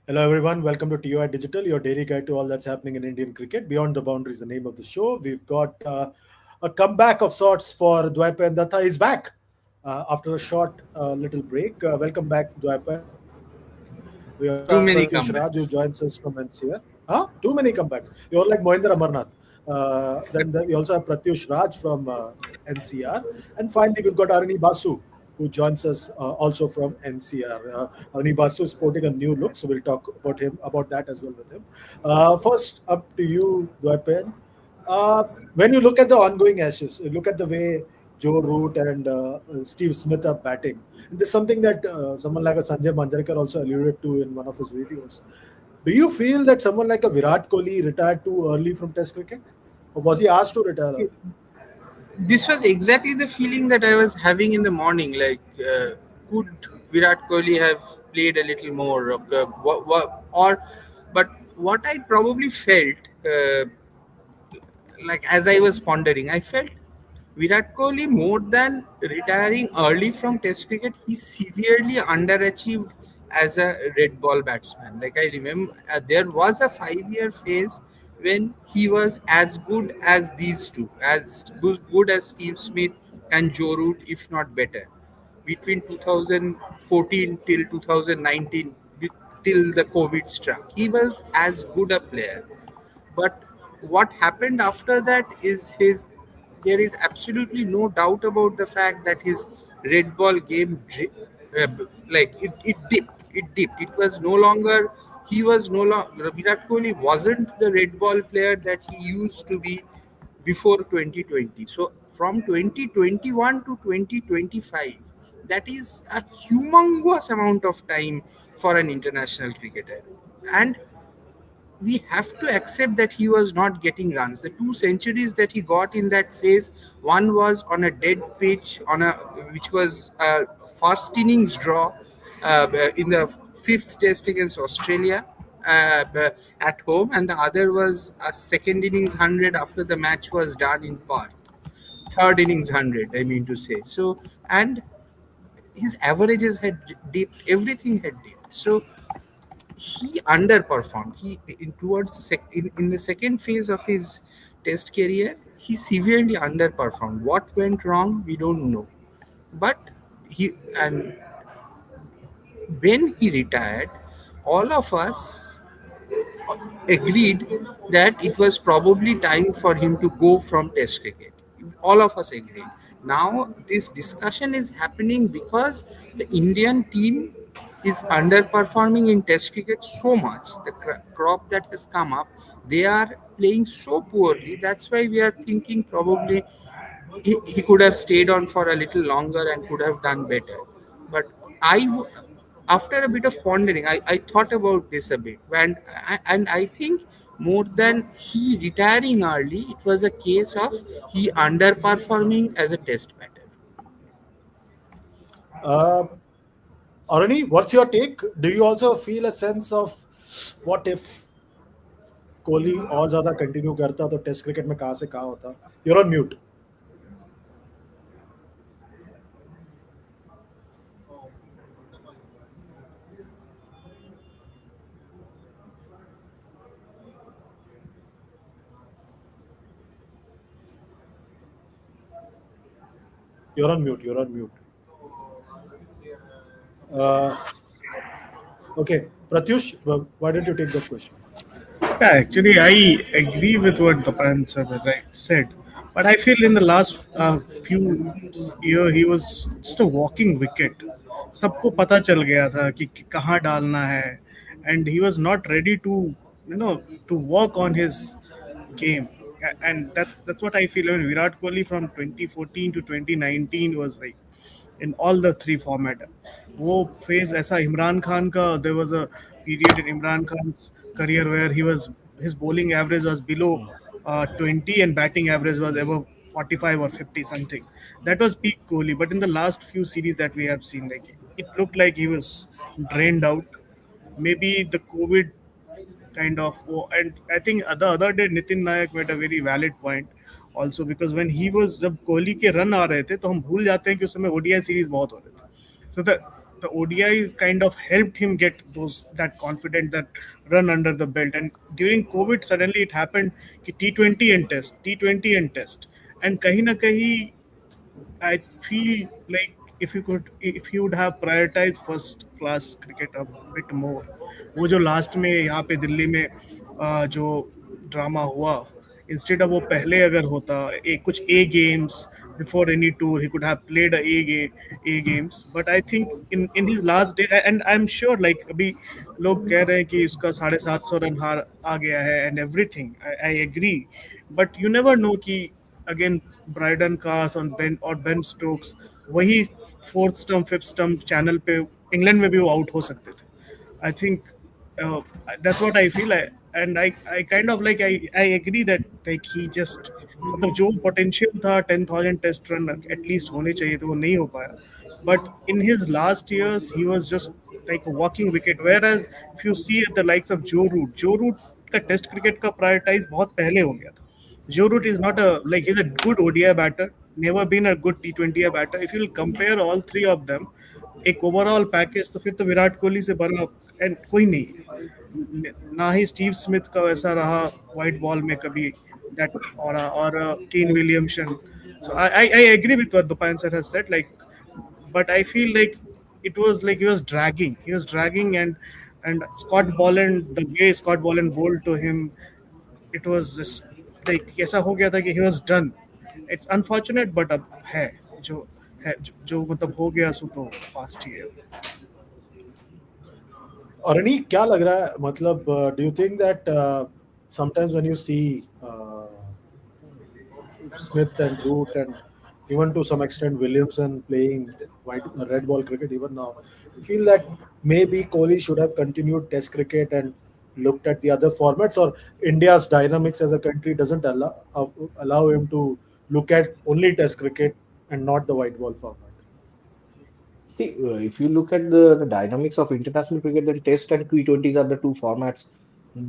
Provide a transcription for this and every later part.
Hello, everyone. Welcome to TOI Digital, your daily guide to all that's happening in Indian cricket. Beyond the Boundaries, the name of the show. We've got a comeback of sorts for Dwaipan Datta. He's back after a short little break. Welcome back, Dwaipan. We also Too have many Pratyush Raj, who comebacks. joins us from NCR. Huh? Too many comebacks. You're like Mohinder Amarnath. We also have Pratyush Raj from NCR. And finally, we've got Aruni Basu, who joins us also from NCR. Aruni Basu is sporting a new look, so we'll talk about that as well with him. First, up to you, Dwaipen. When you look at the ongoing Ashes, you look at the way Joe Root and Steve Smith are batting. And this is something that someone like a Sanjay Manjrekar also alluded to in one of his videos. Do you feel that someone like a Virat Kohli retired too early from Test cricket? Or was he asked to retire early? This was exactly the feeling that I was having in the morning. Could Virat Kohli have played a little more? But what I probably felt, as I was pondering, I felt Virat Kohli, more than retiring early from Test cricket, he severely underachieved as a red ball batsman. Like I remember, there was a 5 year phase when he was as good as these two, as good as Steve Smith and Joe Root, if not better. Between 2014 till 2019, till the COVID struck, he was as good a player. But what happened after that is his. There is absolutely no doubt about the fact that his red ball game, it dipped. It dipped. It was no longer. He was no longer. Virat Kohli wasn't the red ball player that he used to be before 2020. So from 2021 to 2025, that is a humongous amount of time for an international cricketer. And we have to accept that he was not getting runs. The two centuries that he got in that phase, one was on a dead pitch, which was a first innings draw in the fifth test against Australia at home, and the other was a second innings 100 after the match was done in Perth. Third innings 100, I mean to say. So, and his averages had dipped, everything had dipped. So, he underperformed. In the second phase of his test career, he severely underperformed. What went wrong, we don't know. But he and when he retired, all of us agreed that it was probably time for him to go from test cricket. All of us agreed. Now this discussion is happening because the Indian team is underperforming in test cricket so much. The crop that has come up, they are playing so poorly. That's why we are thinking probably he could have stayed on for a little longer and could have done better. But after a bit of pondering, I thought about this a bit, and I think more than he retiring early, it was a case of he underperforming as a test batter. Uh, Aruni, what's your take? Do you also feel a sense of what if Kohli और ज्यादा continue करता तो test cricket में कहां से कहां होता? You're on mute. You're on mute. You're on mute. Uh, okay, Pratyush, why don't you take that question? Yeah, actually, I agree with what Tapan sir said. But I feel in the last few year he was just a walking wicket. सबको पता चल गया था कि कहाँ डालना है, and he was not ready to to work on his game. And that's what I feel. When Virat Kohli from 2014 to 2019 was like in all the three format. वो phase ऐसा इमरान खान का, there was a period in Imran Khan's career where his bowling average was below 20 and batting average was above 45 or 50 something. That was peak Kohli. But in the last few series that we have seen, like it looked like he was drained out. Maybe the COVID kind of, and I think the other day Nitin Nayak made a very valid point also, because when he was, जब कोहली के run आ रहे थे तो हम भूल जाते हैं कि उस समय ओडीआई सीरीज बहुत हो रहे थे. So the ODIs kind of helped him get those that confident, that run under the belt. And during COVID, suddenly it happened कि T20 and test, T20 and test, and कहीं ना कहीं I feel like if you would have prioritized first class cricket a bit more, वो जो last में यहाँ पे दिल्ली में जो ड्रामा हुआ, इंस्टेड ऑफ वो पहले अगर होता एक कुछ A games before any tour, he could have played a games. But I think in his last day, and I'm sure like अभी लोग कह रहे हैं कि उसका 750 रन हार आ गया है and everything. I agree, but you never know कि again ब्राइडन कार्स और बेन स्टोक्स वही fourth stump fifth stump channel पे इंग्लैंड में भी वो आउट हो सकते थे. I think that's what I feel. I kind of like I agree that like he just मतलब जो पोटेंशियल था 10,000 टेस्ट रन एटलीस्ट होने चाहिए थे वो नहीं हो पाया. But in his last years he was just like a walking wicket. Whereas if you see the likes of Joe Root का टेस्ट क्रिकेट का प्रायोरिटाइज बहुत पहले हो गया था. Joe Root is not a like he's a good ODI batter, never been a good T20 batter. If you'll compare all three of them, एक overall package तो फिर तो विराट कोहली से बड़ा एंड कोई नहीं है. ना ही स्टीव स्मिथ का वैसा रहा वाइट बॉल में कभी दैट और Kane Williamson. So I agree with what Dupan sir has said, like, but I feel like it was like he was dragging, and Scott Boland, the way Scott Boland bowled to him, it was just like ऐसा हो गया था कि he was done. It's unfortunate, but अब जो मतलब हो गया सो तो past ही है. अरनी क्या लग रहा है मतलब do you think that sometimes when you see Smith and Root and even to some extent Williamson playing red ball cricket even now, you feel that maybe Kohli should have continued Test cricket and looked at the other formats, or India's dynamics as a country doesn't allow him to look at only Test cricket and not the white ball format? See, if you look at the dynamics of international cricket, then Test and T20s are the two formats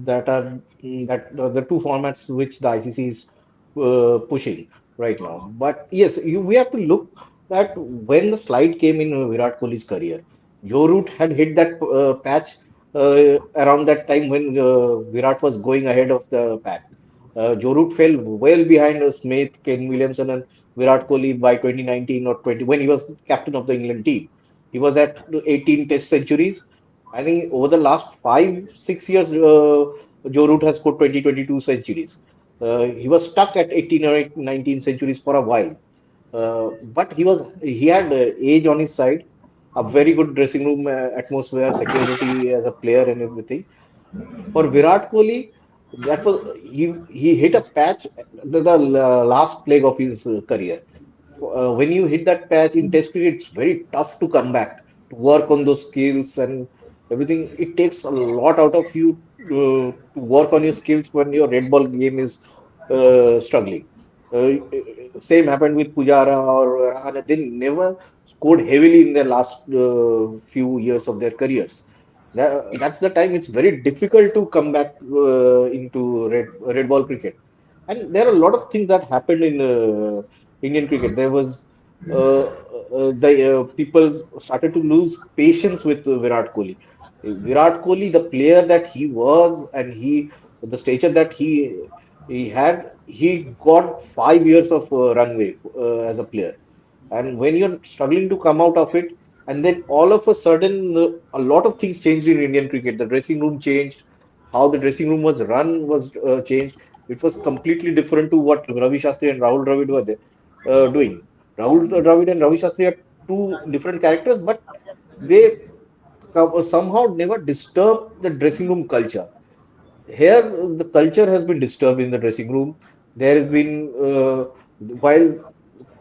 that are the two formats which the ICC is pushing right now. But yes, we have to look that when the slide came in Virat Kohli's career, Joe Root had hit that patch around that time when Virat was going ahead of the pack. Joe Root fell well behind Smith, Ken Williamson, and Virat Kohli by 2019 or 20 when he was captain of the England team. He was at 18 Test centuries. I think over the last 5, 6 years, Joe Root has scored 20, 22 centuries. He was stuck at 18 or 19 centuries for a while. But he had age on his side, a very good dressing room atmosphere, security as a player, and everything. For Virat Kohli, that was he hit a patch the last leg of his career. When you hit that patch in Test cricket, it's very tough to come back to work on those skills and everything. It takes a lot out of you to work on your skills when your red ball game is struggling. Same happened with Pujara or Rahane. They never scored heavily in their last few years of their careers. That's the time it's very difficult to come back into red ball cricket. And there are a lot of things that happened in Indian cricket. There was the people started to lose patience with Virat Kohli. Virat Kohli, the player that he was, and the stature that he had, he got 5 years of runway as a player. And when you're struggling to come out of it, and then all of a sudden, a lot of things changed in Indian cricket. The dressing room changed, how the dressing room was run was changed. It was completely different to what Ravi Shastri and Rahul Dravid were there, doing. Rahul Dravid and Ravi Shastri are two different characters, but they somehow never disturbed the dressing room culture. Here, the culture has been disturbed in the dressing room. There has been, while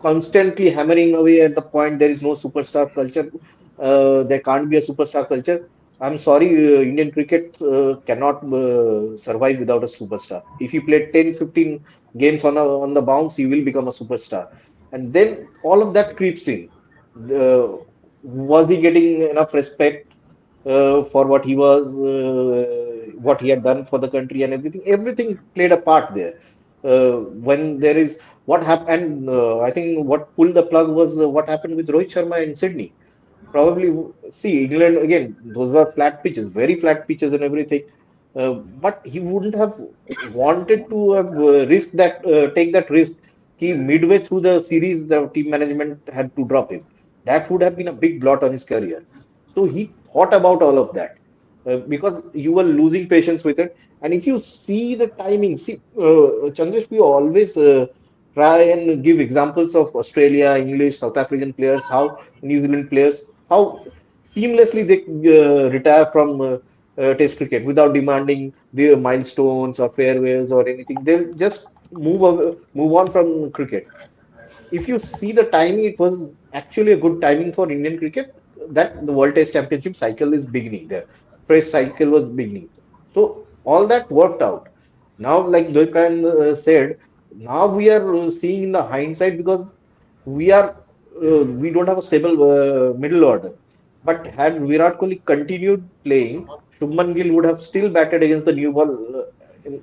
constantly hammering away at the point there is no superstar culture, there can't be a superstar culture. I'm sorry, Indian cricket cannot survive without a superstar. If you play 10, 15 games on the bounce, you will become a superstar. And then all of that creeps in. Was he getting enough respect for what he had done for the country and everything? Everything played a part there. When there is what happened, I think what pulled the plug was what happened with Rohit Sharma in Sydney. probably see England again. Those were flat pitches, very flat pitches and everything. But he wouldn't have wanted to have take that risk. He midway through the series, the team management had to drop him. That would have been a big blot on his career. So he thought about all of that because you were losing patience with it. And if you see the timing, see, Chandresh, we always try and give examples of Australia, English, South African players, how New Zealand players, how seamlessly they retire from Test cricket without demanding the milestones or farewells or anything. They'll just move on from cricket. If you see the timing, it was actually a good timing for Indian cricket that the World Test Championship cycle is beginning. The fresh cycle was beginning. So all that worked out. Now, like Dwekan said, now we are seeing in the hindsight because we don't have a stable middle order. But had Virat Kohli continued playing, Shubman Gill would have still batted against the new ball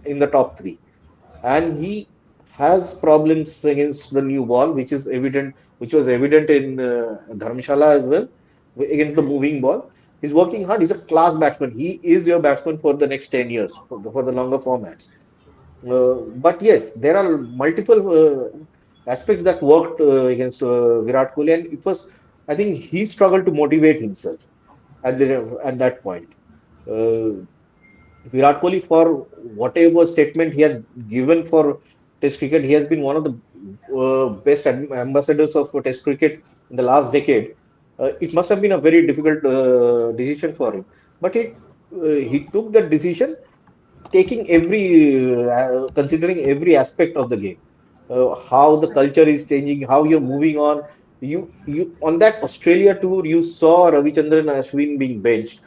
in the top three, and he has problems against the new ball, which was evident in Dharamshala as well, against the moving ball. He's working hard. He's a class batsman. He is your batsman for the next 10 years for the longer formats. But yes, there are multiple aspects that worked against Virat Kohli, and it was, I think, he struggled to motivate himself at that point. Uh, Virat Kohli, for whatever statement he has given for Test cricket, he has been one of the best ambassadors of Test cricket in the last decade. It must have been a very difficult decision for him, but he took that decision taking considering every aspect of the game, how the culture is changing, how you're moving on. You on that Australia tour, you saw Ravichandran and Ashwin being benched,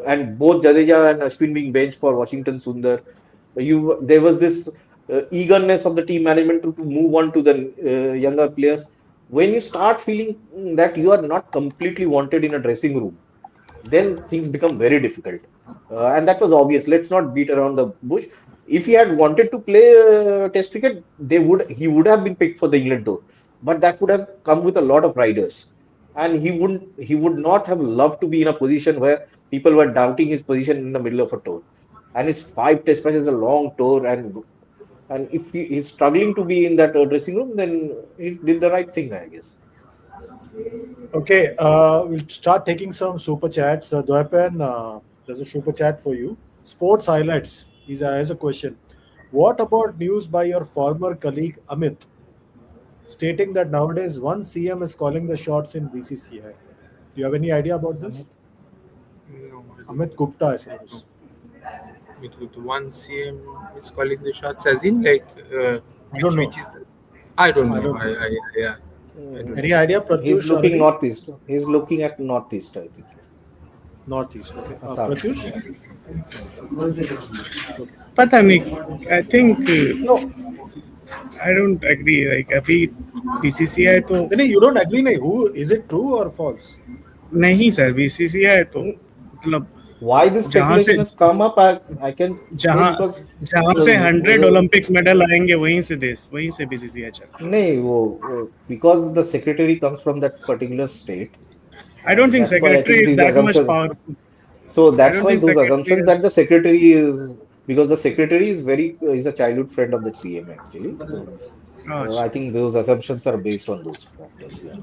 and both Jadeja and Ashwin being benched for Washington Sundar. There was this eagerness of the team management to move on to the younger players. When you start feeling that you are not completely wanted in a dressing room, then things become very difficult. And that was obvious. Let's not beat around the bush. If he had wanted to play Test cricket, he would have been picked for the England tour, but that would have come with a lot of riders, and he would not have loved to be in a position where people were doubting his position in the middle of a tour. And it's five Test matches, a long tour, and if he is struggling to be in that dressing room, then he did the right thing, I guess. Okay, we'll start taking some super chats. Dwepen, there's a super chat for you. Sports highlights. Here's a question. What about news by your former colleague Amit, stating that nowadays one CM is calling the shots in BCCI? Do you have any idea about this? Amit? No, Amit Gupta, I suppose. with one CM is calling the shots, as in like I don't know. which is the, I don't I know. don't know. Yeah, I don't Any know. idea, He's Pratyush looking already? northeast. He's looking at northeast, I think. Northeast. Okay. Assam. Pratyush? पता नहीं. I think No, I don't agree. Like अभी BCCI तो नहीं, you don't agree, नहीं. Who is it, true or false? नहीं sir. BCCI तो मतलब why this जहाँ से speculation has come up, I can say जहाँ because जहाँ से 100 ओलंपिक्स मेडल आएंगे वहीं से BCCI चल रहा है. nay, because the secretary comes from that particular state. I don't think That's why I secretary think is these that much assumptions. powerful. So I that's don't why think those secretary assumptions is. that the secretary is because the secretary is is a childhood friend of the CM actually. So Oh, I think those assumptions are based on those factors. Yeah.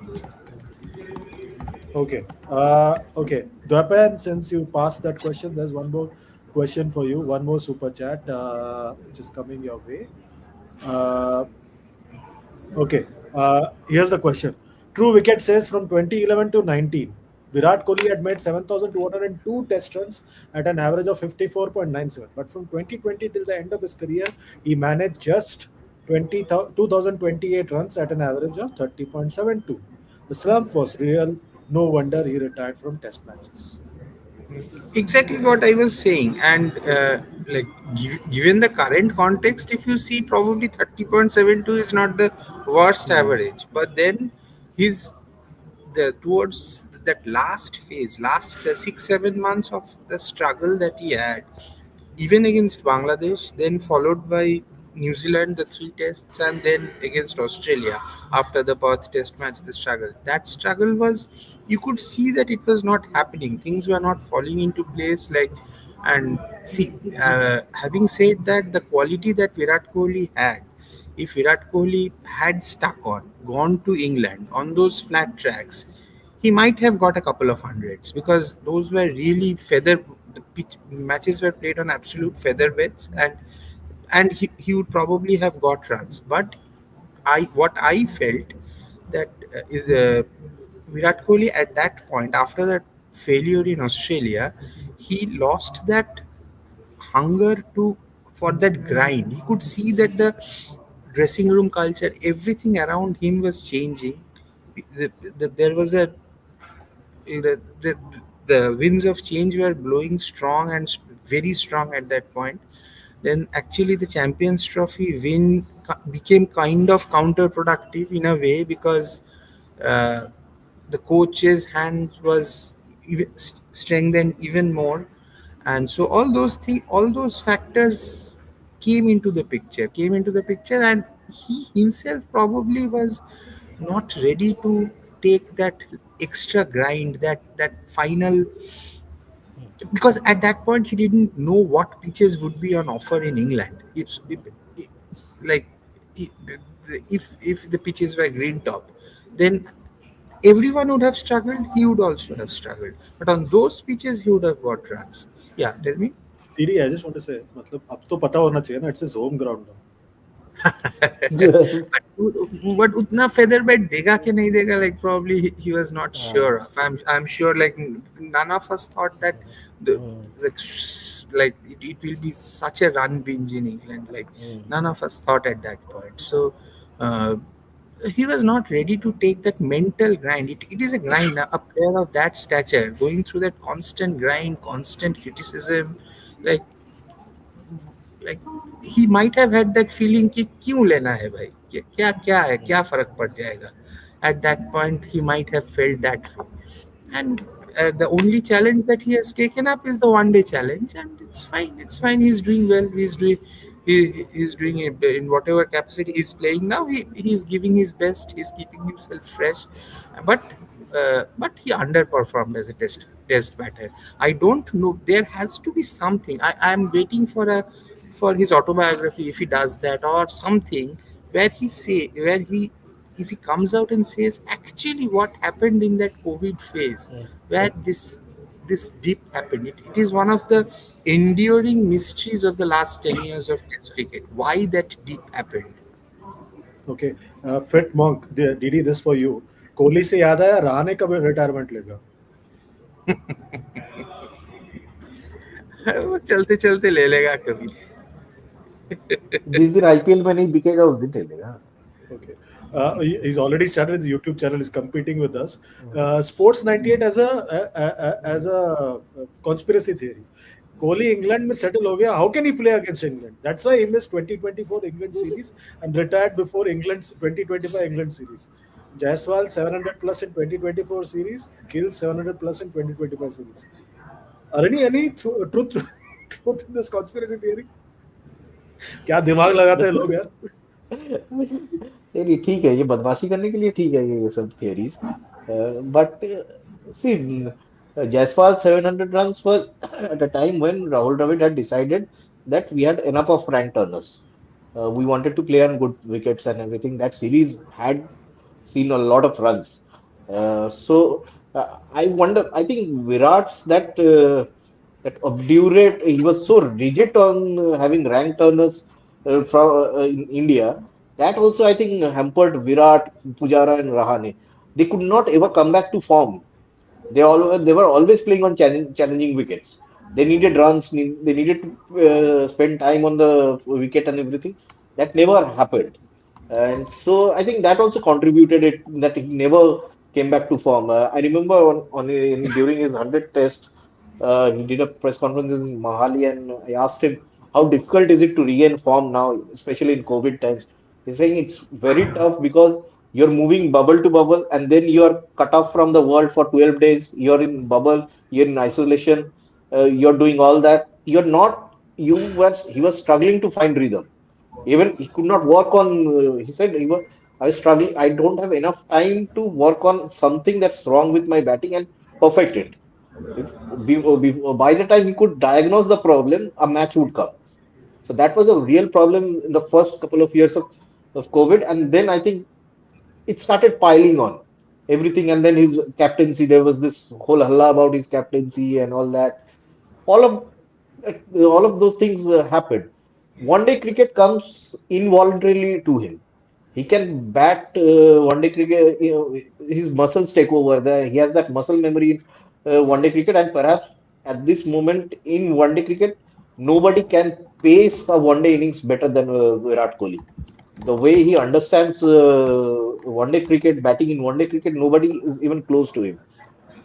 Okay. Okay. Dwapan, since you passed that question, there's one more question for you. One more super chat, which is coming your way. Uh, okay. Here's the question. True wicket says from 2011 to 19, Virat Kohli had made 7,202 test runs at an average of 54.97. But from 2020 till the end of his career, he managed just 2,028 runs at an average of 30.72. The slump was real. No wonder he retired from test matches. Exactly what I was saying, and like given the current context, if you see, probably 30.72 is not the worst Hmm. average. But then his the towards that last phase, last 6 7 months of the struggle that he had, even against Bangladesh, then followed by New Zealand, the three tests, and then against Australia after the Perth Test match, the struggle. That struggle was, you could see that it was not happening. Things were not falling into place. And see, having said that, the quality that Virat Kohli had, if Virat Kohli had stuck on, gone to England on those flat tracks, he might have got a couple of hundreds because those were really the matches were played on absolute feather beds, and he would probably have got runs. But what I felt that is Virat Kohli at that point, after that failure in Australia, he lost that hunger to for that grind. He could see that the dressing room culture, everything around him was changing. There was the, the the winds of change were blowing strong and very strong at that point. Then actually the Champions Trophy win became kind of counterproductive in a way because uh, the coach's hand was strengthened even more, and so all those factors came into the picture, and he himself probably was not ready to take that extra grind, that final, because at that point he didn't know what pitches would be on offer in England. It, like it, if the pitches were green top, then everyone would have struggled. He would also have struggled, but on those pitches he would have got runs. Yeah, tell me. TD, I just want to say, मतलब अब तो पता होना चाहिए ना, it's his home ground now. But utna feather bed dega ke nahi dega, like probably he was not sure of. I'm sure like none of us thought that the like it will be such a run binge in England. Like none of us thought at that point. So uh, he was not ready to take that mental grind. It is a grind. A player of that stature going through that constant grind, constant criticism, like like he might have had that feeling कि क्यों लेना है भाई, क्या क्या है, क्या फर्क पड़ जाएगा. At that point he might have felt that way. And the only challenge that he has taken up is the one day challenge, and it's fine, he's doing well. He's doing it in whatever capacity he's playing now. He's giving his best, he's keeping himself fresh. But he underperformed as a test batter. I don't know, there has to be something. I'm waiting for his autobiography, if he does that or something, where he if he comes out and says actually what happened in that COVID phase, where this dip happened. It is one of the enduring mysteries of the last 10 years of Test cricket. Why that dip happened? Okay, Fit Monk, DD, this for you. Kohli से याद आया, रहाणे कब retirement लेगा? वो चलते चलते ले लेगा कभी. जिस दिन आईपीएल में नहीं बिकेगा उस दिन चलेगा. Okay. He's already started his YouTube channel. He's competing with us. Sports 98 as a conspiracy theory. Kohli England में settle हो गया. How can he play against England? That's why he missed 2024 England series and retired before England's 2025 England series. Jaiswal 700 plus in 2024 series, Gill 700 plus in 2025 series. Are any truth in this conspiracy theory? क्या दिमाग लगाते हैं लोग यार? नहीं ठीक है, ये बदमाशी करने के लिए ठीक है ये सब theories. But see Jaiswal 700 runs was at a time when Rahul Dravid had decided that we had enough of Frank Turners. We wanted to play on good wickets and everything. That series had seen a lot of runs. I wonder, I think Virat's that obdurate, he was so rigid on having rank turners in India. That also, I think, hampered Virat, Pujara, and Rahane. They could not ever come back to form. They were always playing on challenging wickets. They needed runs. They needed to spend time on the wicket and everything. That never happened. And so I think that also contributed it that he never came back to form. I remember during his 100th test, he did a press conference in Mahali, and I asked him how difficult is it to regain form now, especially in COVID times. He's saying it's very tough because you're moving bubble to bubble, and then you're cut off from the world for 12 days. You're in bubble, you're in isolation, you're doing all that. He was struggling to find rhythm. Even he could not work on. He said, I was struggling. I don't have enough time to work on something that's wrong with my batting and perfect it. If by the time he could diagnose the problem, a match would come. So that was a real problem in the first couple of years of COVID. And then I think it started piling on everything. And then his captaincy, there was this whole halla about his captaincy and all that. All of all of those things happened. One day cricket comes involuntarily to him. He can bat one day cricket. His muscles take over. He has that muscle memory in one day cricket, and perhaps at this moment in one day cricket, nobody can pace a one day innings better than Virat Kohli. The way he understands one day cricket, batting in one day cricket, nobody is even close to him.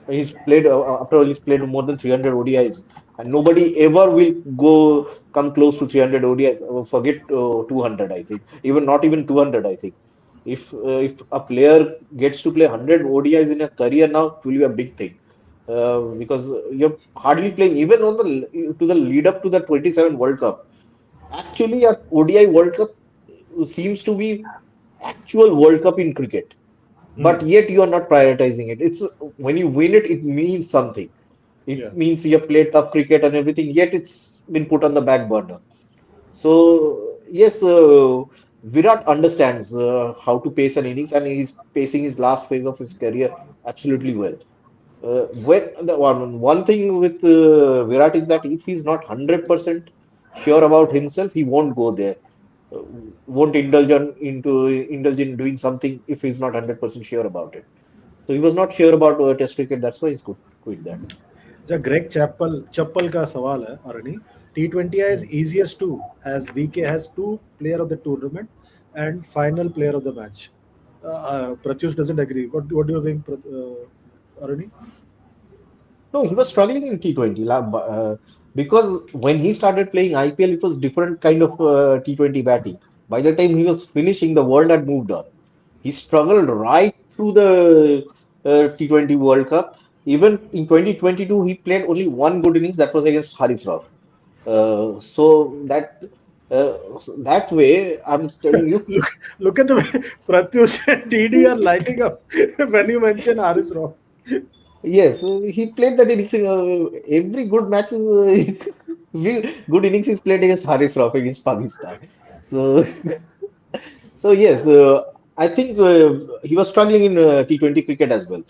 He's played after all, he's played more than 300 ODIs, and nobody ever will go come close to 300 ODIs. Forget 200, I think. Even not even 200, I think. If a player gets to play 100 ODIs in a career now, it will be a big thing. Because you're hardly playing even on the to the lead up to the 27 World Cup. Actually, a ODI World Cup seems to be actual World Cup in cricket, but yet you are not prioritizing it. It's when you win it, it means something. Yeah. It means you have played tough cricket and everything, yet it's been put on the back burner. So yes, Virat understands how to pace an innings, and he's pacing his last phase of his career absolutely well. When the one thing with Virat is that if he's not 100% sure about himself, he won't go there. Uh, won't indulge in doing something if he's not 100% sure about it. So he was not sure about Test cricket. That's why he's quit that. जो Greg चप्पल का सवाल है अरणी T20 is Hmm. easiest too as VK has two player of the tournament and final player of the match. Pratyush doesn't agree. What do you think, Aruni? No, he was struggling in T20 because when he started playing IPL, it was different kind of T20 batting. By the time he was finishing, the world had moved on. He struggled right through the T20 World Cup. Even in 2022, he played only one good innings, that was against Haris Rauf. So uh, that way, I'm telling you, Look at the way Pratyush and DD are lighting up when you mention Haris Rauf. yes, he played that innings. Every good match, every good innings is played against Haris Rauf against Pakistan. So, so yes, I think he was struggling in T20 cricket as well.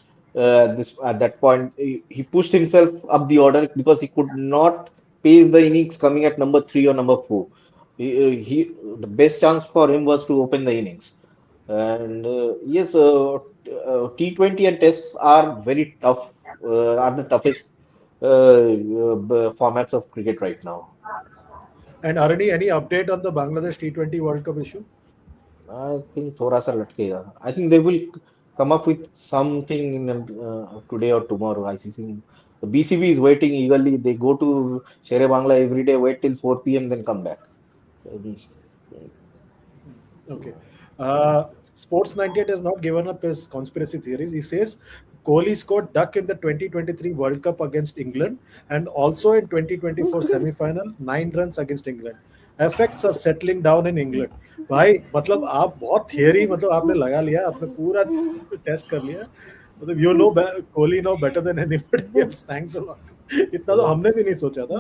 This at that point, he pushed himself up the order because he could not pace the innings coming at number three or number four. The best chance for him was to open the innings. And yes, T20 and tests are very tough, are the toughest formats of cricket right now. And Aruni, any update on the Bangladesh T20 World Cup issue? I think थोड़ा सा लटकेगा. I think they will come up with something in today or tomorrow. ICC, the BCB is waiting eagerly. They go to Shere Bangla every day, wait till 4 p.m. then come back. Um, Okay. Sports 98 has not given up his conspiracy theories. He says Kohli scored duck in the 2023 World Cup against England and also in 2024 semi-final 9 runs against England. Effects are settling down in England. भाई मतलब आप बहुत theory मतलब आपने लगा लिया आपने पूरा टेस्ट कर लिया मतलब you know Kohli no better than anybody else thanks a lot इतना तो हमने भी नहीं सोचा था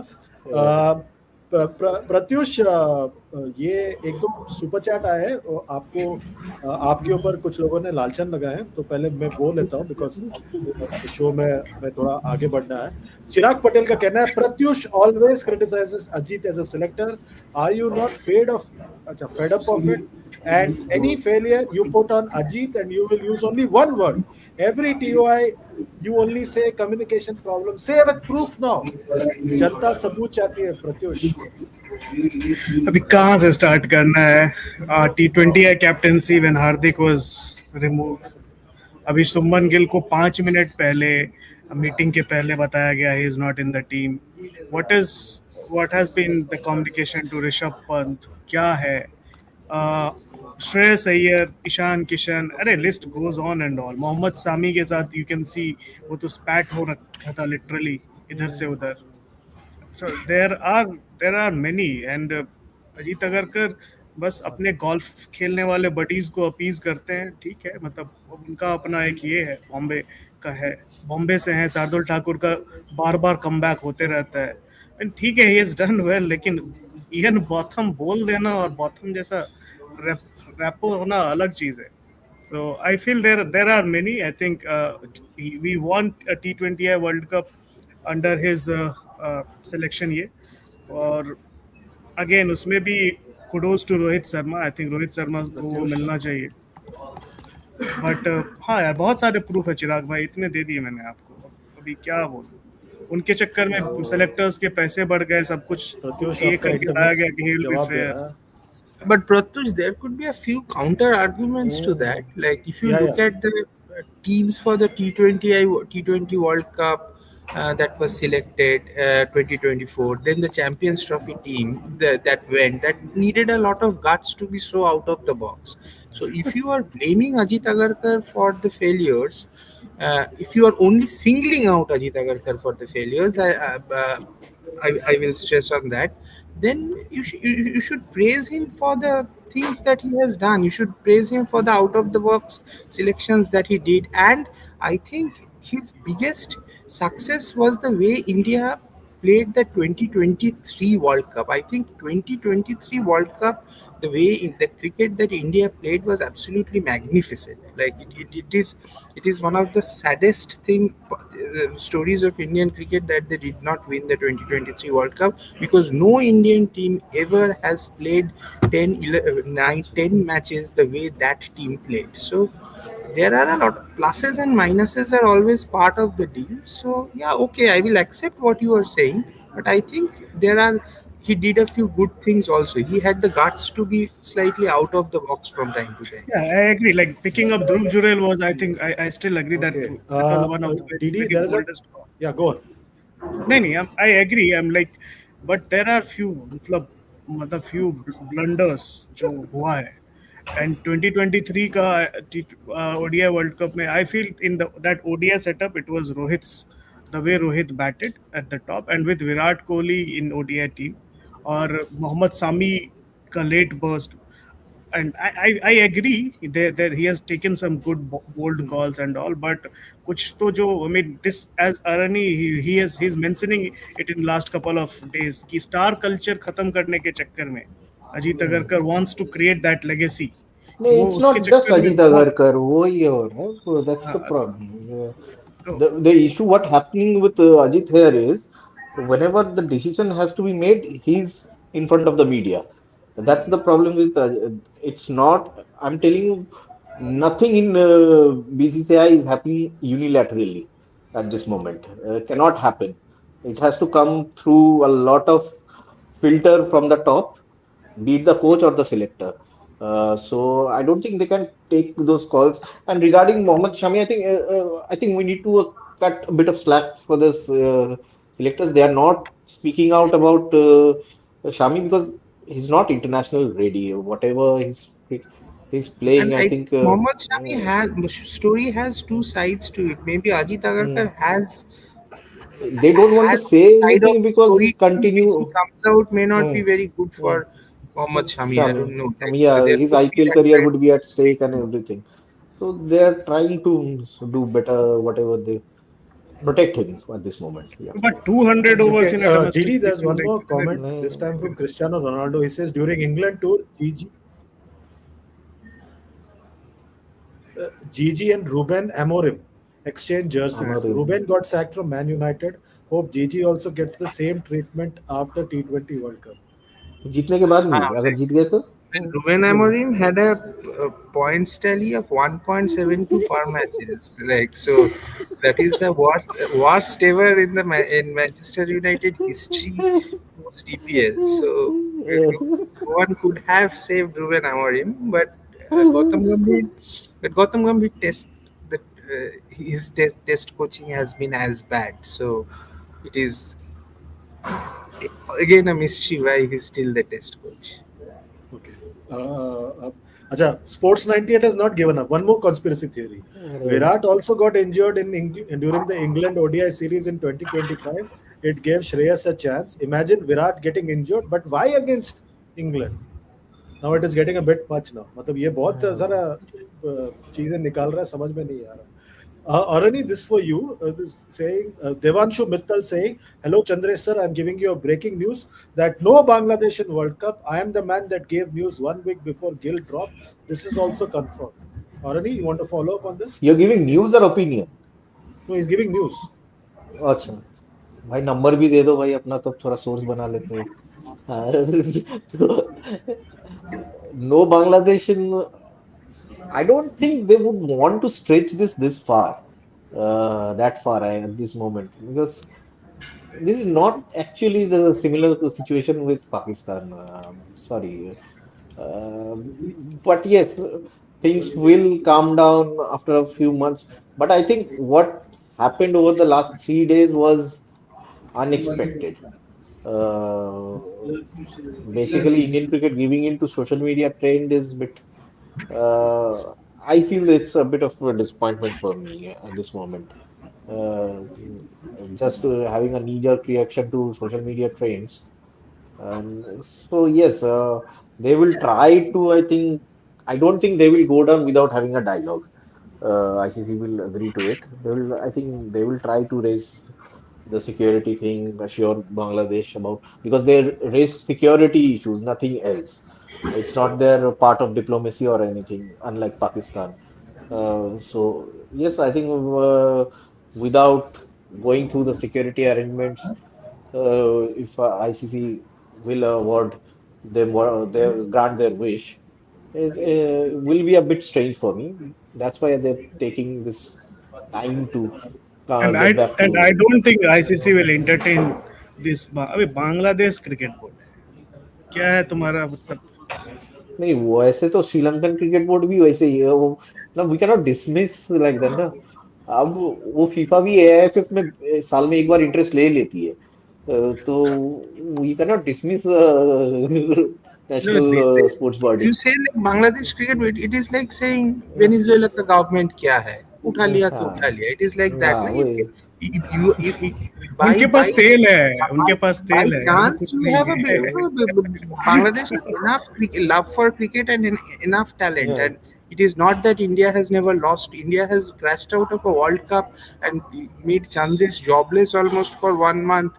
प्रत्युष ये एक दो सुपर चैट आए हैं आपको आपके ऊपर कुछ लोगों ने लालचन लगाए हैं तो पहले मैं वो लेता हूँ बिकॉज शो में हमें थोड़ा आगे बढ़ना है चिराग पटेल का कहना है Pratyush always criticises Ajit as a selector are you not fed of अच्छा fed up of it and any failure you put on Ajit and you will use only one word every TOI you only say communication problem say with proof now जनता सबूत चाहती है प्रत्युष अभी कहाँ से start करना है T20 है captaincy when Hardik was removed अभी सुमन गिल को 5 मिनट पहले मीटिंग के पहले बताया गया he is not in the team what has been the communication to Rishabh Pant क्या है श्रेयस अय्यर ईशान किशन अरे list goes on and all Mohammed Shami के साथ यू कैन सी वो तो स्पैट हो रखा था लिटरली इधर से उधर So there are many, and Ajit Agarkar बस अपने गोल्फ खेलने वाले बडीज को अपीज करते हैं, ठीक है, मतलब उनका अपना एक ये है, बॉम्बे का है, बॉम्बे से है, शार्दुल ठाकुर का बार बार कमबैक होते रहता है, एंड ठीक है, ही इज डन वेल, लेकिन इयन बॉथम बोल देना और बॉथम जैसा रैपो होना अलग चीज है. So I feel there are many. I think we want a T20I World Cup under his selection ये, और अगेन उसमें भी kudos to Rohit Sharma. I think Rohit Sharma को वो प्रत्युष मिलना चाहिए. बट हाँ यार, बहुत सारे प्रूफ है चिराग भाई, इतने दे दिए मैंने आपको, अभी क्या बोलूं. उनके चक्कर में सेलेक्टर्स के पैसे बढ़ गए, सब कुछ प्रत्युष ये आपका करके एकदम लाया गया कि he will be जवाब दे fair. रहा है. But Pratyush, there could be a few counter arguments to that. Like if you Yeah, look yeah. at the teams for the T20 World Cup that was selected 2024, then the Champions Trophy team that needed a lot of guts to be so out of the box. So if you are blaming Ajit Agarkar for the failures, if you are only singling out Ajit Agarkar for the failures, I will stress on that. Then you should praise him for the things that he has done. You should praise him for the out of the box selections that he did. And I think his biggest success was the way India played the 2023 World Cup. I think 2023 World Cup, the way the cricket that India played was absolutely magnificent. Like it is one of the saddest stories of Indian cricket that they did not win the 2023 World Cup, because no Indian team ever has played 10, 11, 9, 10 matches the way that team played. So there are a lot of pluses and minuses are always part of the deal. So yeah, okay, I will accept what you are saying, but I think he did a few good things also. He had the guts to be slightly out of the box from time to time. Yeah, I agree. Like picking up Dhruv Jurel was, I think, I still agree that Okay. that was one of the very, Didi, very there is a. boldest. Yeah, go on. नहीं, I agree. I'm like, but there are few, मतलब few blunders जो हुआ है. And 2023 का ODI World Cup में, I feel in that ODI setup it was Rohit's, the way Rohit batted at the top, and with Virat Kohli in ODI team, और मोहम्मद सामी का late burst. And I agree that he has taken some good bold calls and all, but कुछ तो जो, I mean, this as Arani he's mentioning it in last couple of days कि star culture खत्म करने के चक्कर में Ajit Agarkar wants to create that legacy, No, कि वो it's उसके not just चक्कर में Ajit बहुत. Agarkar. वही है और है. So that's the हाँ, problem. तो The issue what happening with Ajit here is whenever the decision has to be made, he's in front of the media. That's the problem with it's not. I'm telling you, nothing in BCCI is happening unilaterally at this moment. Cannot happen. It has to come through a lot of filter from the top, be it the coach or the selector. So I don't think they can take those calls. And regarding Mohammad Shami, I think we need to cut a bit of slack for this selectors. They are not speaking out about Shami because he's not international ready. Whatever he's playing, And I I think. think Mohammad Shami story has two sides to it. Maybe Ajit Mm, Agarkar they don't want to has say side of anything the because he story which he continue. comes out may not be Mm, very good mm. for Mohammad Shami. I don't Shami. know. I Like mean, yeah, there his could be IPL that career side. would be at stake and everything. So they're trying to do better, whatever they protect him at this moment. Yeah. but 200 overs Okay, in a domestic Didi, there's season, one like, more comment, this Mm, time from Cristiano Ronaldo. He says during England tour, Gigi and Ruben Amorim exchanged jerseys. Amarim. Ruben got sacked from Man United. Hope Gigi also gets the same treatment after T20 World Cup. जीतने के बाद भी हाँ, अगर जीत गए तो Ruben Amorim had a points tally of 1.72 per matches. Like so, that is the worst ever in in Manchester United history post EPL. So no one could have saved Ruben Amorim, but Gautam Gambhir his test coaching has been as bad. So it is again a mystery why he's still the test coach. Okay. Acha, Sports 98 has not given up. One more conspiracy theory. Virat also got injured during the England ODI series in 2025. It gave Shreyas a chance. Imagine Virat getting injured, but why against England? Now it is getting a bit much now. मतलब ये बहुत सारा चीजें निकाल रहा है, समझ में नहीं आ रहा. Arani, this for you. This saying, Devanshu Mittal saying, "Hello Chandresh sir, I'm giving you a breaking news that no Bangladesh in World Cup. I am the man that gave news 1 week before Gill dropped. This is also confirmed." Arani, you want to follow up on this? You're giving news or opinion? No, he's giving news. अच्छा भाई, number भी दे दो भाई अपना, तो थोड़ा source बना लेते हैं. No Bangladesh in, I don't think they would want to stretch this far, that far at this moment, because this is not actually the similar situation with Pakistan. Sorry, but yes, things will calm down after a few months. But I think what happened over the last 3 days was unexpected. Uh, Basically, Indian cricket giving into social media trend is bit. Uh, I feel it's a bit of a disappointment for me at this moment. Uh, just having a knee-jerk reaction to social media trends. So yes, they will try to. I don't think they will go down without having a dialogue. ICC will agree to it. They will. I think they will try to raise the security thing, assure Bangladesh about, because they raise security issues, nothing else. It's not their part of diplomacy or anything, unlike Pakistan. So yes, I think without going through the security arrangements, if ICC will award them, they grant their wish, is will be a bit strange for me. That's why they're taking this time to And I get back and to. I don't think ICC will entertain this. अबे Bangladesh cricket board है, क्या है तुम्हारा मतलब? नहीं, वैसे तो Sri Lankan cricket board भी वैसे ही है वो. ना, we can not dismiss like that ना. अब वो फीफा भी एआईएफएफ में साल में एक बार इंटरेस्ट ले लेती है. तो we can not dismiss No, national sports body. you say like Bangladesh cricket, it is like saying Venezuela का government क्या है, उठा लिया तो उठा हाँ लिया. It is like that. हाँ ना, वही. by उनके पास तेल है, उनके पास by तेल है, वो chance कुछ you नहीं have है. Bangladesh has enough love for cricket and enough talent, Yeah. and it is not that India has never lost. India has crashed out of a World Cup and made Chandresh jobless almost for 1 month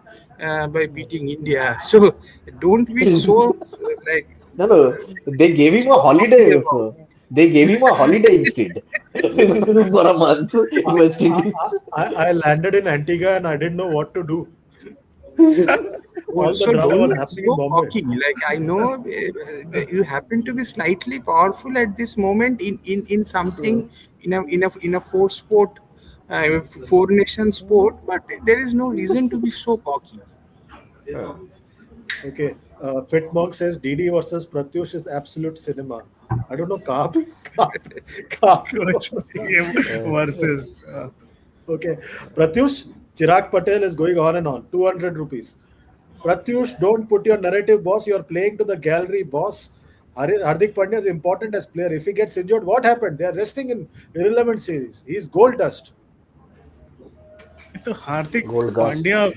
by beating India. So don't be so like No, no, they gave him a so cocky holiday. about it. They gave him a holiday instead for a month in West I, Indies. I landed in Antigua and I didn't know what to do. All the So drama don't was be happening in so Bombay. cocky. Like I know you happen to be slightly powerful at this moment in something in a four sport, four nation sport, but there is no reason to be so cocky. Yeah. Okay. Fit Monk says DD versus Pratyush is absolute cinema. I don't know कहाँ पे कुछ ये versus Okay. Pratyush, Chirag Patel is going on and on. 200 rupees. Pratyush, don't put your narrative, boss. You're playing to the gallery, boss. Hardik Pandya is important as player. If he gets injured, what happened? They are resting in irrelevant series. He's gold dust. तो हार्दिक Gold Gust. Pandya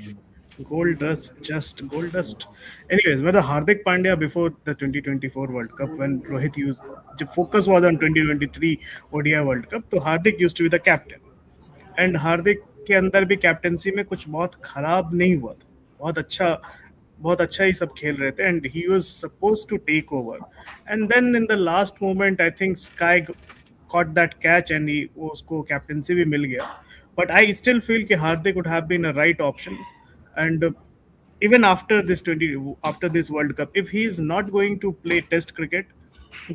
gold dust. Anyways, but the Hardik Pandya before the 2024 World Cup, when Rohit used, the focus was on 2023 ODI World Cup, तो Hardik used to be the captain. And Hardik के अंदर भी captaincy में कुछ बहुत खराब नहीं हुआ था, बहुत अच्छा ही सब खेल रहे थे, and he was supposed to take over, and then in the last moment I think Sky caught that catch and he उसको कैप्टेंसी भी मिल गया. बट आई स्टिल फील कि Hardik would have been a right option, and even after this World Cup, if he is not going to play Test cricket,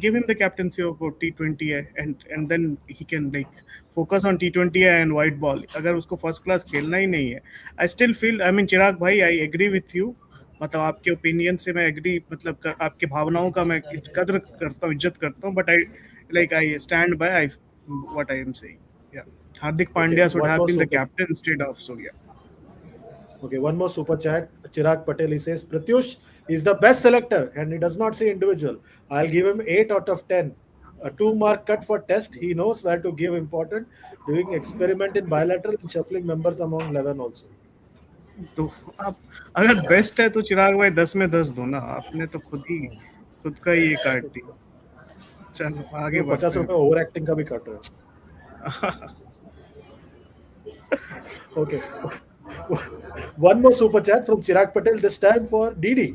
give him the captaincy of T20 and then he can like focus on T20 and white ball. अगर उसको first class खेलना ही नहीं है, I still feel, I mean चिराग भाई, I agree with you. मतलब आपके opinion से मैं एग्री, मतलब आपके भावनाओं का मैं कदर करता हूँ, इज्जत करता हूँ, but I stand by what I am saying. Yeah, Hardik Pandya should one have more been the super- captain instead of Surya. Okay, one more super chat. Chirag Patel, he says, Pratyush is the best selector and he does not say individual. I'll give him 8 out of 10. A 2-mark cut for test. He knows where to give important. Doing experiment in bilateral and shuffling members among 11 also. तो आप अगर best है तो चिराग भाई 10 में 10 दो ना, आपने तो खुद खुद का ही ये काट दी. चलो आगे तो बढ़ते 50 रुपए हैं. ओवर एक्टिंग का भी काट रहे हो. Okay. One more super chat from Chirag Patel, this time for Didi.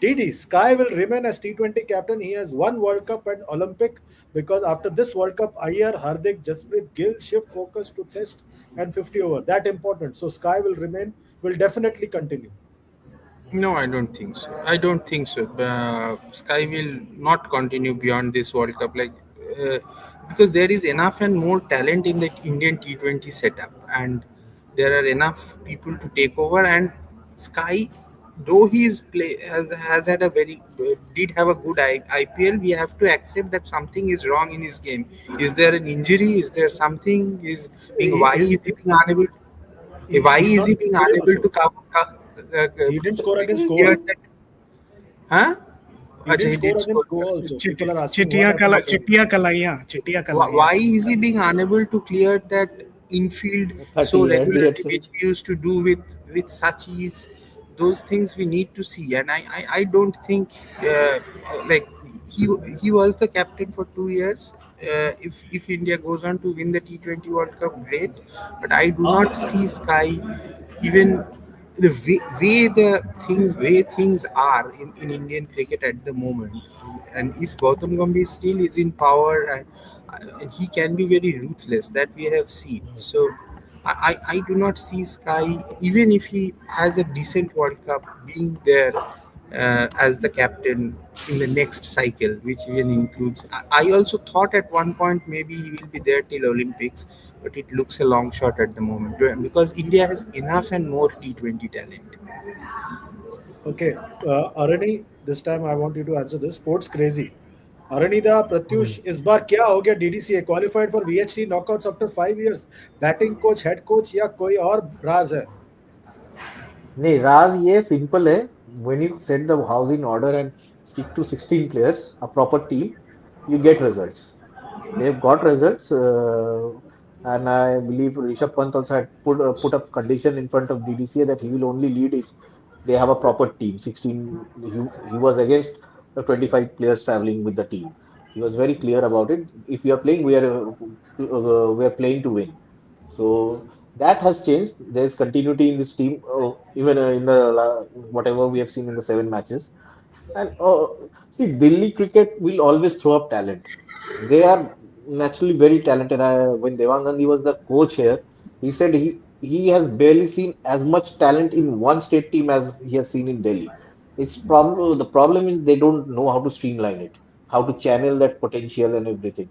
Didi, Sky will remain as T20 captain. He has won World Cup and Olympic because after this World Cup, Iyer, Hardik, Jasprit, Gill shift focus to test and 50 over. That important. So Sky will remain, will definitely continue. No, I don't think so. I don't think so. Sky will not continue beyond this World Cup, because there is enough and more talent in the Indian T20 setup, and there are enough people to take over. And Sky, though he is play has had a very did have a good IPL, we have to accept that something is wrong in his game. Is there an injury? Is there something? Is being He, why he's, is he being unable? Why he's is not he being played unable also. to cover? He didn't score against Clear Goa. that, huh? He Acha, didn't he score did against score. Goa also. People are asking what Chittiyaan happened. Chittiyaan Kalaiyaan. Why is he being unable to clear that infield 30 so and regularly, it's which he used to do with such ease? Those things we need to see, and I don't think uh, like he he was the captain for 2 years. If India goes on to win the T20 World Cup, great. But I do not see Sky even the way things are in Indian cricket at the moment. And if Gautam Gambhir still is in power, and he can be very ruthless, that we have seen. So I do not see Sky, even if he has a decent World Cup, being there as the captain in the next cycle, which even includes. I also thought at one point maybe he will be there till Olympics, but it looks a long shot at the moment because India has enough and more T20 talent. Okay, Arani, this time I want you to answer this. Sports crazy. Aranida Pratyush, इस बार क्या हो गया DDCA qualified for VHT knockouts after 5 years? Batting coach, head coach या कोई और राज है? नहीं राज ये सिंपल है when you set the house in order and stick to 16 players a proper team you get results they've got results and I believe Rishabh Pant also had put up condition in front of DDCA that he will only lead if they have a proper team 16 he was against the 25 players traveling with the team he was very clear about it if we are playing we are playing to win so that has changed. There is continuity in this team, even in the whatever we have seen in the 7 matches. And see, Delhi cricket will always throw up talent. They are naturally very talented. When Devang Gandhi was the coach here, he said he has barely seen as much talent in one state team as he has seen in Delhi. It's problem. The problem is they don't know how to streamline it, how to channel that potential and everything.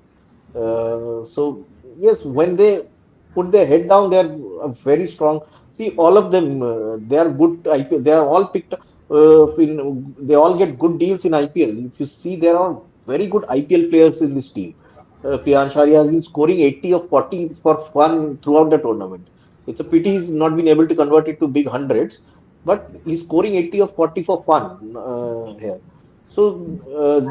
So yes, when they put their head down, they are very strong. See, all of them, they are good IPL. They are all picked. They all get good deals in IPL. If you see, there are very good IPL players in this team. Priyan Sharia has been scoring 80 of 40 for fun throughout the tournament. It's a pity he's not been able to convert it to big hundreds, but he's scoring 80 of 40 for fun here. So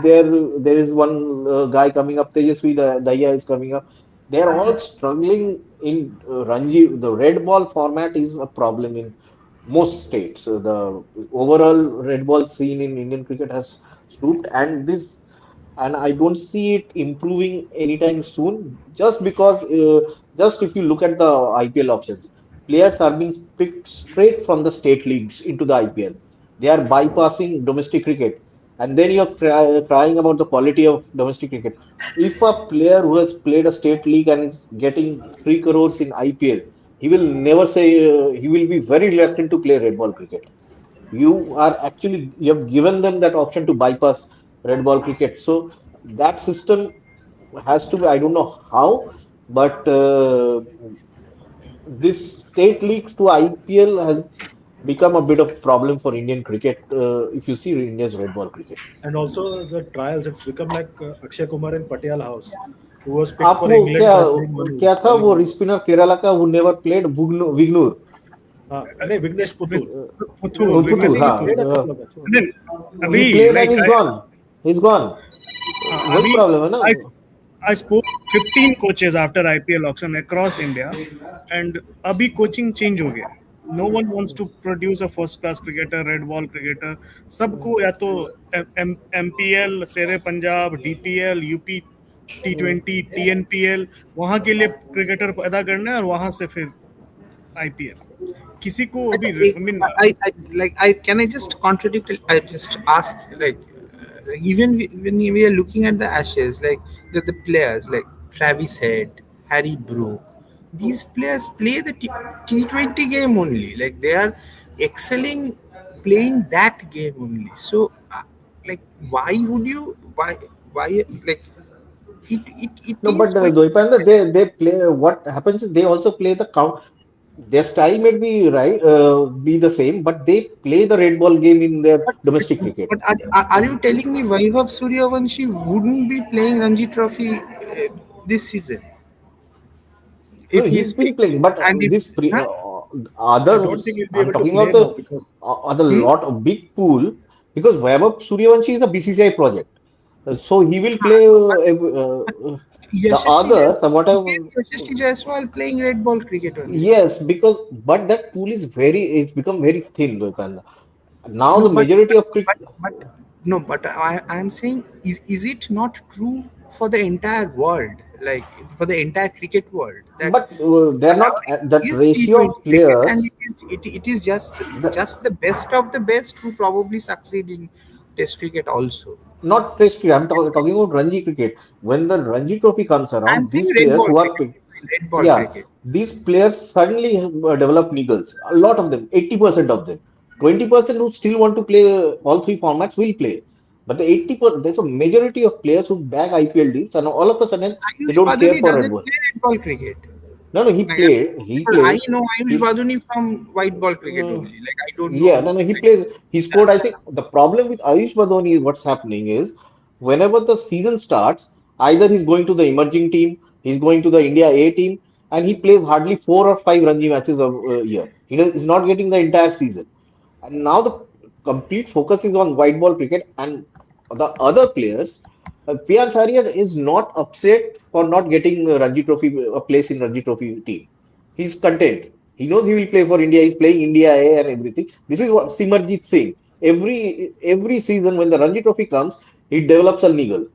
there is one guy coming up. Tejasvi Daya is coming up. They are all struggling in Ranji. The red ball format is a problem in most states. The overall red ball scene in Indian cricket has stooped, and I don't see it improving anytime soon. Just because, just if you look at the IPL options, players are being picked straight from the state leagues into the IPL. They are bypassing domestic cricket, and then you're crying about the quality of domestic cricket. If a player who has played a state league and is getting 3 crores in IPL, he will never say he will be very reluctant to play red ball cricket. You have given them that option to bypass red ball cricket. So that system has to be, I don't know how, but this state leagues to IPL has become a bit of problem for Indian cricket. If you see India's red ball cricket. And also the trials, it's become like Akshay Kumar in Patiala House, who was picked आप for वो England क्या but didn't want to क्या था fall in वो love. Spinner Kerala का वो never played विग्नूर नहीं, Vignesh Puthur. Puthur, I Vignesh Puthur think he हाँ played a Puthur. couple of matches. And then he अभी played and like he's gone वही अभी प्रॉब्लम है ना I I spoke 15 coaches after IPL auction across India, and अभी coaching change हो गया. No one wants to produce a first class cricketer, red ball cricketer. सबको या तो MPL, शेरे Punjab, DPL, UP T20, TNPL वहाँ के लिए क्रिकेटर पैदा करना है और वहाँ से फिर IPL. किसी को अभी I mean I can I just contradict? I just ask even when we are looking at the Ashes, like the players like Travis Head, Harry Brook, these players play the T20 game only. Like they are excelling playing that game only. So like why would you why like it No, is but quite. Doipanda, they play. What happens is they also play the count. Their style may be right, be the same, but they play the red ball game in their But, domestic cricket. but are you telling me Vaibhav Suryavanshi wouldn't be playing Ranji Trophy this season No, if he he's is been playing? playing, but And if huh? I don't think others. he'll be I'm able to talking about play the now because other Hmm? lot of big pool because Vaibhav Suryavanshi is a BCCI project, so he will play the Yashasvi others. Jaiswal, Whatever. Yashasvi Jaiswal playing red ball cricket only. Yes, because but that pool is very. It's become very thin, Doipanda. Now No, the majority of cricket. but no, but I'm saying is it not true for the entire world, like for the entire cricket world that But they're not that is ratio T20 of cricket and players. it is The, just the best of the best who probably succeed in Test cricket also. not Test cricket. I'm Test cricket. talking about Ranji cricket. When the Ranji Trophy comes I'm around, saying these red players ball who are cricket. Red ball yeah, cricket. these players suddenly develop niggles. A lot of them, 80% of them. 20% who still want to play all three formats will play. But the 80%, there's a majority of players who bag IPL deals, and all of a sudden they Ayush don't care Baduni for Red doesn't Bull. play red ball cricket. No, no, he Like, played. He people, I plays. know Ayush He Baduni from white ball cricket uh, only. Like I don't Yeah, know. no, no, he Like, plays. He yeah. scored. I think the problem with Ayush Badoni is what's happening is whenever the season starts, either he's going to the emerging team, he's going to the India A team, and he plays hardly 4 or 5 Ranji matches a year. He's not getting the entire season. And now the complete focus is on white ball cricket and the other players. Piyan Chariar is not upset for not getting Ranji Trophy a place in Ranji Trophy team. He's content. He knows he will play for India. He's playing India A and everything. This is what Simarjit Singh. Every season when the Ranji Trophy comes, he develops a niggle.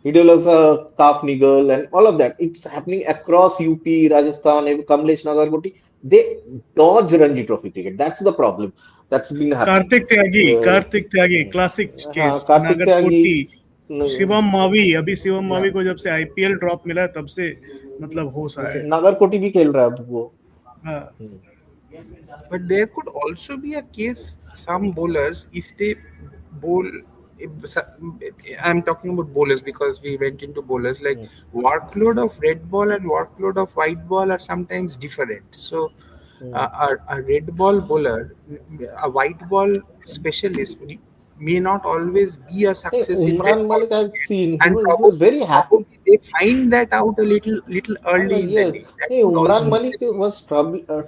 He develops a calf niggle and all of that. It's happening across UP, Rajasthan, Kamlesh Nagarkoti. They dodge Ranji Trophy cricket. That's the problem. That's been happening. Uh, Kartik Tyagi classic हाँ case Kartik Tyagi Nagarkoti न- शिवम मावी अभी शिवम या मावी को जब से IPL drop मिला है तब से मतलब होश आया है नागरकोटी भी खेल रहा है अब वो हाँ, हम्म, But there could also be a case some bowlers if they bowl. I'm talking about bowlers because we went into bowlers. Like hmm, workload of red ball and workload of white ball are sometimes different. So hmm. a red ball bowler, a white ball specialist may not always be a Hey, success in red Umran ball Malik I've cricket, seen and he was very happy. probably they find that out a little early in the Yes. day. That Hey, could Umran also be Malik the case. was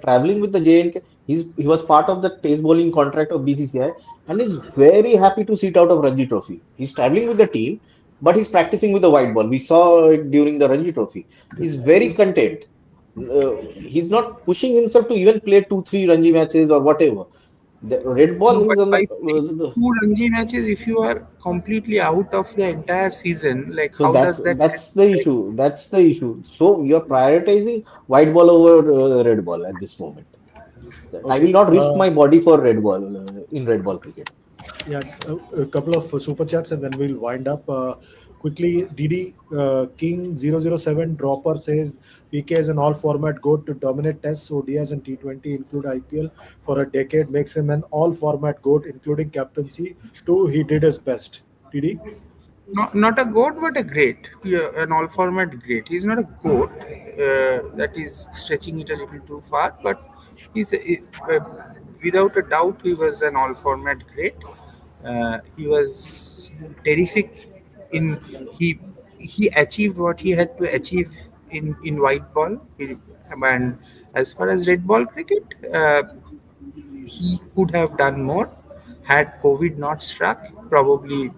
traveling with the JNK. He was part of the pace bowling contract of BCCI and is very happy to sit out of Ranji Trophy. He's traveling with the team, but he's practicing with the white ball. We saw it during the Ranji Trophy. He's very content. He's not pushing himself to even play 2, 3 Ranji matches or whatever. The red ball No, is but on by playing the two Ranji matches, if you are completely out of the entire season, like so how that's does that help? that's the Like, issue. That's the issue. So you're prioritizing white ball over red ball at this moment. I okay. will not risk my body for red ball in red ball cricket. Yeah, a couple of super chats and then we'll wind up. Quickly, DD King 007 Dropper says PK is an all format goat to dominate tests, ODIs, and T20, include IPL for a decade, makes him an all format goat, including captaincy. Too, he did his best. DD? not a goat, but a great, yeah, an all format great. He's not a goat. That is stretching it a little too far, but without a doubt, he was an all format great. He was terrific in he he achieved what he had to achieve in white ball. And as far as red ball cricket, he could have done more. Had COVID not struck, probably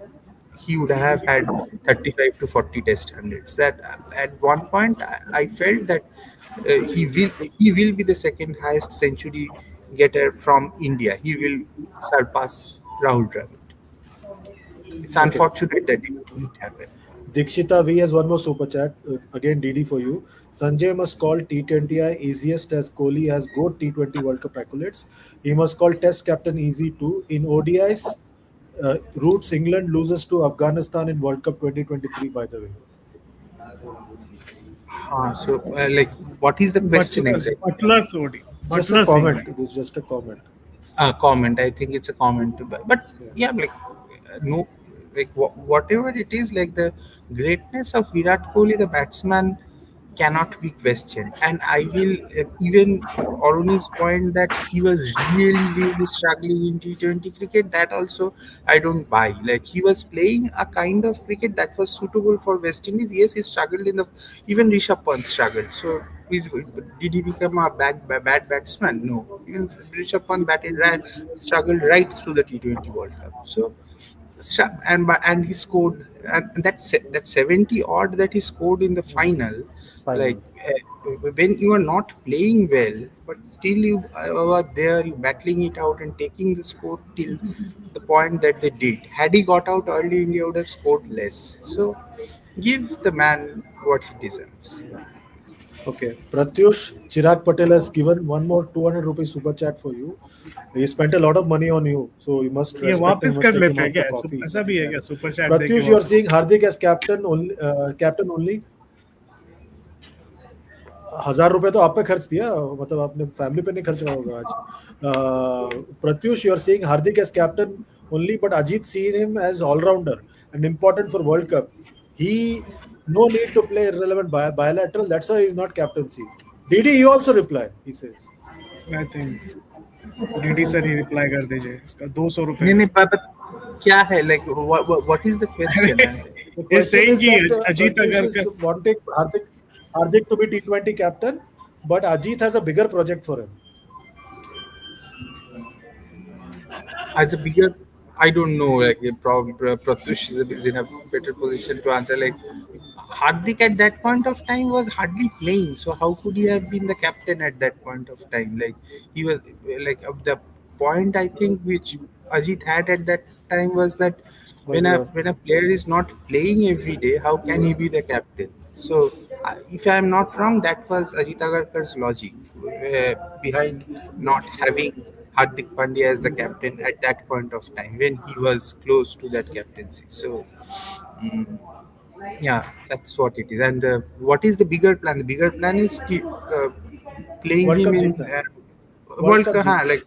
he would have had 35 to 40 test hundreds. That at one point I felt that he will be the second highest century getter from India. He will surpass Rahul Dravid. It's Okay. unfortunate that it didn't happen. Dikshita V has one more super chat. Again, DD for you. Sanjay must call T20I easiest as Kohli has good T20 World Cup accolades. He must call Test captain easy too. In ODIs, Roots England loses to Afghanistan in World Cup 2023, by the way. Like, what is the question Butler, exactly? Butler Sodi. Just a Butler Singh. comment. It is just a comment. Comment. I think it's a comment, but Yeah. yeah, like no, like whatever it is, like the greatness of Virat Kohli, the batsman, cannot be questioned. And I will even Aruni's point that he was really struggling in T20 cricket. That also I don't buy. Like he was playing a kind of cricket that was suitable for West Indies. Yes, he struggled in the even Rishabh Pant struggled. So did he become a bad batsman? No. Even Rishabh Pant struggled right through the T20 World Cup. So and he scored and that 70 odd that he scored in the final, like Final. when you are not playing well but still you are there, you battling it out and taking the score till the point that they did. Had he got out early, India would have scored less. So give the man what he deserves. Okay. Pratyush Chirag Patel has given one more 200 rupees super chat for you. He spent a lot of money on you, so you must ये respect him. वापस You कर must take him लेते हैं out क्या? for coffee. ऐसा भी है क्या? सुपर चैट दे के Pratyush, you are वापस? seeing Hardik as captain only. Captain only. 1,000 रुपए तो आप पे खर्च दिया, मतलब आपने फैमिली पे नहीं खर्च रहा होगा आज. Pratyush, you are seeing Hardik as captain only, but Ajit seen him as all-rounder and important for World Cup. He no need to play irrelevant bilateral. That's why he's not captaincy. DD, you also reply. He says. I think DD sir he reply कर दीजिए इसका 200 रुपए नहीं पापा क्या है, like what is the question? The ये question saying is कि that अजीत Pratyush अगर is wanting Hardik to be T20 captain, but Ajit has a bigger project for him. As a bigger, I don't know, like probably Pratyush is in a better position to answer. Like Hardik at that point of time was hardly playing, so how could he have been the captain at that point of time? Like he was like the point I think which Ajit had at that time was that Was when a player is not playing every day, how can he be the captain? So if I am not wrong, that was Ajit Agarkar's logic behind not having Hardik Pandya as the captain at that point of time when he was close to that captaincy. So. mm, yeah, that's what it is. And what is the bigger plan? The bigger plan is playing World him Cup in जीतना है. World world Cup का, हाँ, जीतना है. like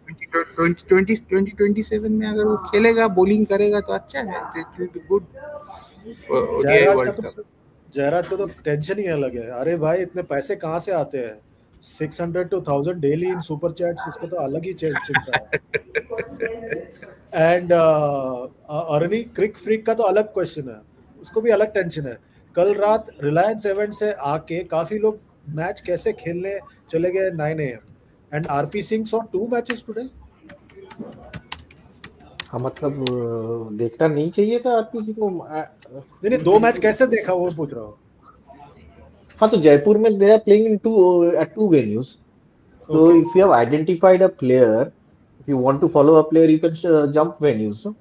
2027 में अगर वो खेलेगा, बॉलिंग करेगा तो अच्छा है. It will be good. ODI Jayraj का World तो Cup. जयराज को तो टेंशन ही अलग है. अरे भाई इतने पैसे कहाँ से आते हैं? 600 to 1,000 daily in super chats, इसको तो अलग ही चिंता है. एंड अर्नी क्रिक फ्रीक का तो अलग क्वेश्चन है, उसको भी अलग टेंशन है. कल रात रिलायंस इवेंट से आके काफी लोग मैच कैसे खेलने चले गए 9 AM. And RP Singh saw 2 matches today. हाँ मतलब देखना नहीं चाहिए था आरपीसी को. नहीं नहीं, 2 मैच कैसे देखा वो पूछ रहा हूँ. हाँ तो जयपुर में they are playing in two venues. So Okay. if you have identified a player, if you want to follow a player, you can jump venues. No?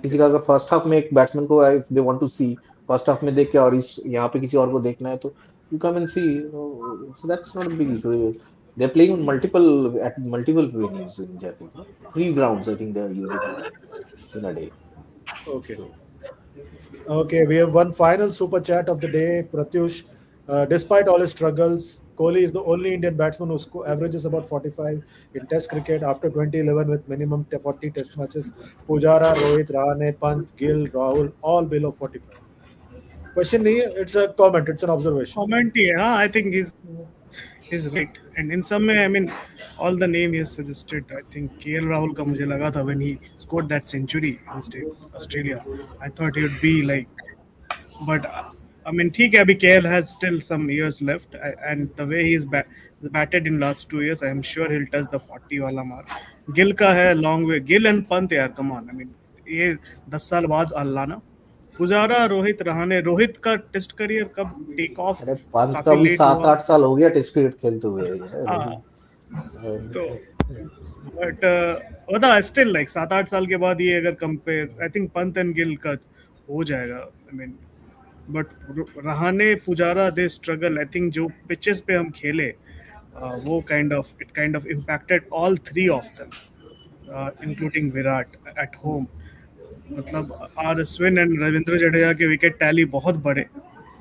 किसी का अगर फर्स्ट हाफ में एक बैट्समैन को if they want to see first half में देख के और इस यहाँ पे किसी और को देखना है तो you come and see. So that's not a big issue. They're playing on multiple venues in Jaipur. No? 3 grounds I think they're using in a day. Okay. So Okay, we have one final super chat of the day. Pratyush, despite all his struggles, Kohli is the only Indian batsman who averages about 45 in Test cricket after 2011 with minimum 40 Test matches. Pujara, Rohit, Rahane, Pant, Gill, Rahul, all below 45. Question नहीं है, it's a comment, it's an observation. Comment ही है. हाँ, I think he's right. And in some way, I mean, all the name he has suggested, I think KL Rahul का मुझे लगा था when he scored that century against Australia. I thought he would be like, but I mean, ठीक है, अभी KL has still some years left, and the way he's batted in last 2 years, I am sure he'll touch the 40 वाला mark. Gill का है long way. Gill and Pant यार, come on. I mean, ये 10 साल बाद अल्लाह ना. पुजारा, रोहित, रहाणे. रोहित का test career कब टेक ऑफ अरे पंत का काफी भी लेट 7-8 हुआ. साल हो गया टेस्ट क्रिकेट खेलते हुए. हाँ, तो बट बता स्टिल लाइक 7-8 साल के बाद ये अगर compare I think Pant and Gill का हो जाएगा I mean but Rahane Pujara they struggle I think जो पिचेस पे हम खेले वो kind of impacted all three of them including Virat at home मतलब आर अश्विन एंड रविंद्र जडेजा के विकेट टैली बहुत बड़े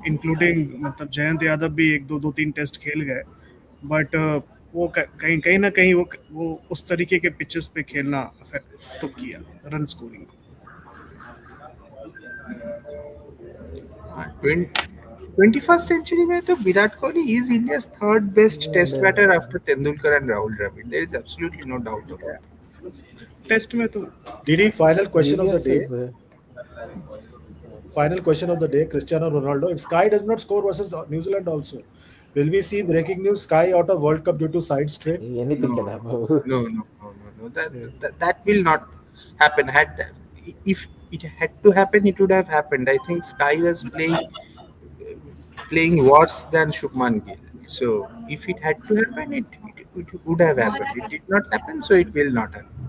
इंक्लूडिंग मतलब जयंत यादव भी एक दो दो तीन टेस्ट खेल गए बट वो कहीं कहीं ना कहीं वो उस तरीके के पिचेस पे खेलना अफेक्ट तो किया रन स्कोरिंग को 21st century में तो Virat Kohli is India's third best test batter after Tendulkar and Rahul Dravid. There is absolutely no doubt about it. Test में तो DD, final question of the Genius day. is, Final question of the day, Cristiano Ronaldo. If Sky does not score versus New Zealand also, will we see breaking news Sky out of World Cup due to side strain? anything can happen. No. That will not happen. If it had to happen, it would have happened. I think Sky was playing worse than Shubman Gill. So if it had to happen, it would have happened. It did not happen, so it will not happen.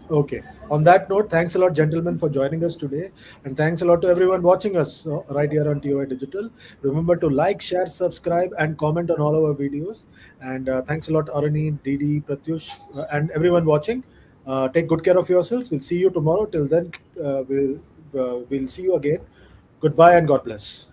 Okay. On that note, thanks a lot, gentlemen, for joining us today. And thanks a lot to everyone watching us right here on TOI Digital. Remember to like, share, subscribe, and comment on all our videos. And thanks a lot, Arani, Didi, Pratyush, and everyone watching. Take good care of yourselves. We'll see you tomorrow. Till then, we'll see you again. Goodbye and God bless.